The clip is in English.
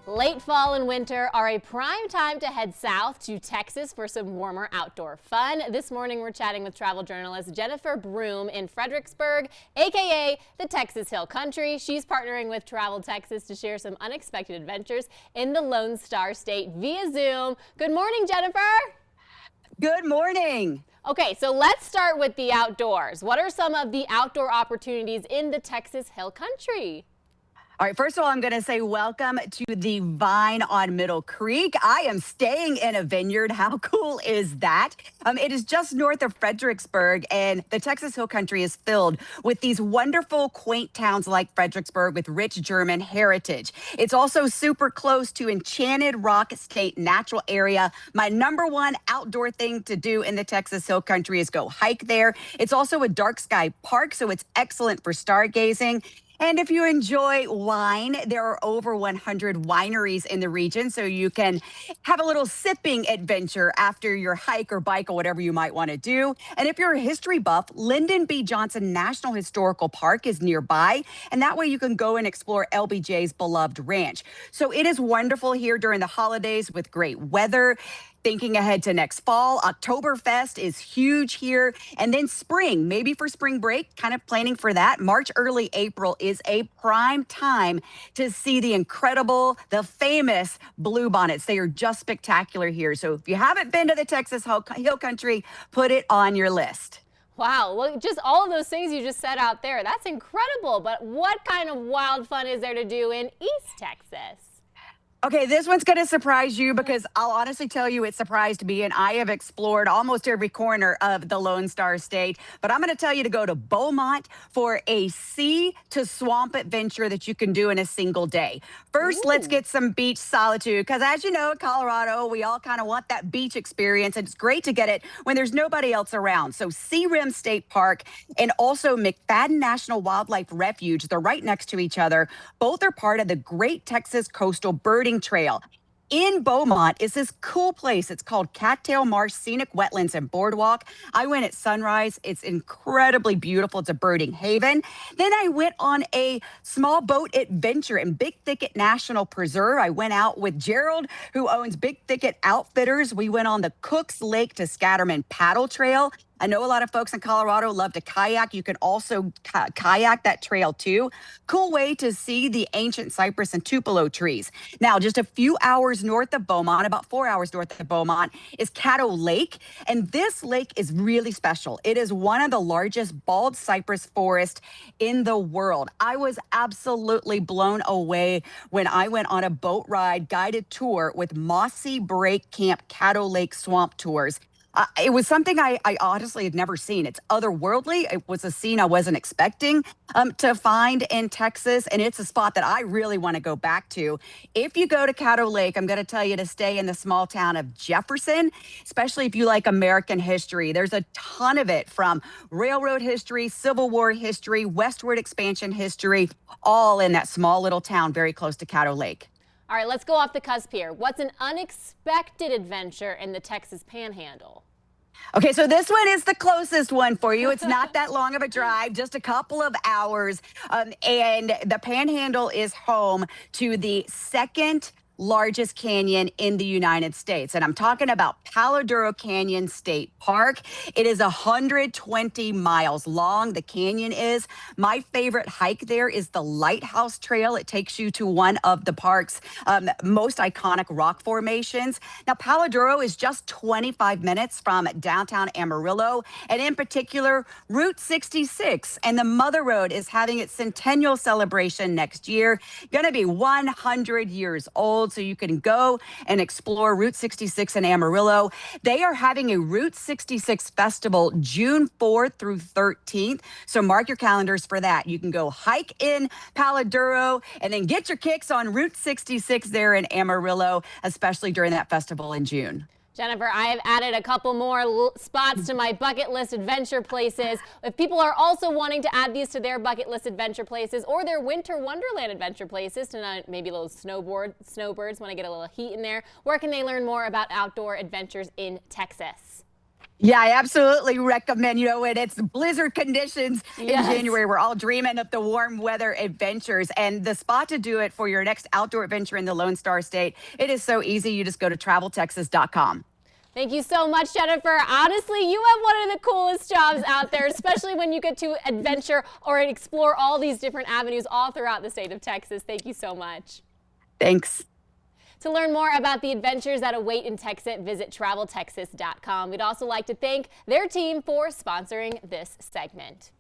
Late fall and winter are a prime time to head south to Texas for some warmer outdoor fun. This morning we're chatting with travel journalist Jennifer Broome in Fredericksburg, aka the Texas Hill Country. She's partnering with Travel Texas to share some unexpected adventures in the Lone Star State via Zoom. Good morning, Jennifer. Good morning. Okay, so let's start with the outdoors. What are some of the outdoor opportunities in the Texas Hill Country? All right, first of all, I'm going to say welcome to the Vine on Middle Creek. I am staying in a vineyard. How cool is that? It is just north of Fredericksburg, and the Texas Hill Country is filled with these wonderful, quaint towns like Fredericksburg with rich German heritage. It's also super close to Enchanted Rock State Natural Area. My number one outdoor thing to do in the Texas Hill Country is go hike there. It's also a dark sky park, so it's excellent for stargazing. And if you enjoy wine, there are over 100 wineries in the region, so you can have a little sipping adventure after your hike or bike or whatever you might want to do. And if you're a history buff, Lyndon B. Johnson National Historical Park is nearby, and that way you can go and explore LBJ's beloved ranch. So it is wonderful here during the holidays with great weather. Thinking ahead to next fall, Oktoberfest is huge here. And then spring, maybe for spring break, kind of planning for that. March, early April is a prime time to see the incredible, the famous bluebonnets. They are just spectacular here. So if you haven't been to the Texas Hill Country, put it on your list. Wow, well, just all of those things you just said out there, that's incredible. But what kind of wild fun is there to do in East Texas? Okay, this one's going to surprise you because I'll honestly tell you it surprised me, and I have explored almost every corner of the Lone Star State. But I'm going to tell you to go to Beaumont for a sea to swamp adventure that you can do in a single day. First, let's get some beach solitude because, as you know, in Colorado, we all kind of want that beach experience, and it's great to get it when there's nobody else around. So Sea Rim State Park and also McFadden National Wildlife Refuge, they're right next to each other. Both are part of the Great Texas Coastal Birding Trail. In Beaumont is this cool place. It's called Cattail Marsh Scenic Wetlands and Boardwalk. I went at sunrise. It's incredibly beautiful. It's a birding haven. Then I went on a small boat adventure in Big Thicket National Preserve. I went out with Gerald, who owns Big Thicket Outfitters. We went on the Cooks Lake to Scatterman Paddle Trail. I know a lot of folks in Colorado love to kayak. You can also kayak that trail too. Cool way to see the ancient cypress and tupelo trees. Now, just a few hours north of Beaumont, about 4 hours north of Beaumont, is Caddo Lake. And this lake is really special. It is one of the largest bald cypress forests in the world. I was absolutely blown away when I went on a boat ride guided tour with Mossy Break Camp Caddo Lake Swamp Tours. It was something I honestly had never seen. It's otherworldly. It was a scene I wasn't expecting to find in Texas, and it's a spot that I really want to go back to. If you go to Caddo Lake, I'm going to tell you to stay in the small town of Jefferson, especially if you like American history. There's a ton of it, from railroad history, Civil War history, westward expansion history, all in that small little town very close to Caddo Lake. All right, let's go off the cusp here. What's an unexpected adventure in the Texas Panhandle? Okay, so this one is the closest one for you. It's not that long of a drive, just a couple of hours. And the Panhandle is home to the second largest canyon in the United States. And I'm talking about Palo Duro Canyon State Park. It is 120 miles long. The canyon is. My favorite hike there is the Lighthouse Trail. It takes you to one of the park's most iconic rock formations. Now, Palo Duro is just 25 minutes from downtown Amarillo, and in particular, Route 66 and the Mother Road is having its centennial celebration next year. Going to be 100 years old. So you can go and explore Route 66 in Amarillo. They are having a Route 66 festival June 4th through 13th. So mark your calendars for that. You can go hike in Palo Duro and then get your kicks on Route 66 there in Amarillo, especially during that festival in June. Jennifer, I have added a couple more spots to my bucket list adventure places. If people are also wanting to add these to their bucket list adventure places or their winter wonderland adventure places, to maybe little snowbirds want to get a little heat in there, where can they learn more about outdoor adventures in Texas? Yeah, I absolutely recommend, when it's blizzard conditions in Yes. January, we're all dreaming of the warm weather adventures. And the spot to do it for your next outdoor adventure in the Lone Star State, it is so easy. You just go to traveltexas.com. Thank you so much, Jennifer. Honestly, you have one of the coolest jobs out there, especially when you get to adventure or explore all these different avenues all throughout the state of Texas. Thank you so much. Thanks. To learn more about the adventures that await in Texas, visit traveltexas.com. We'd also like to thank their team for sponsoring this segment.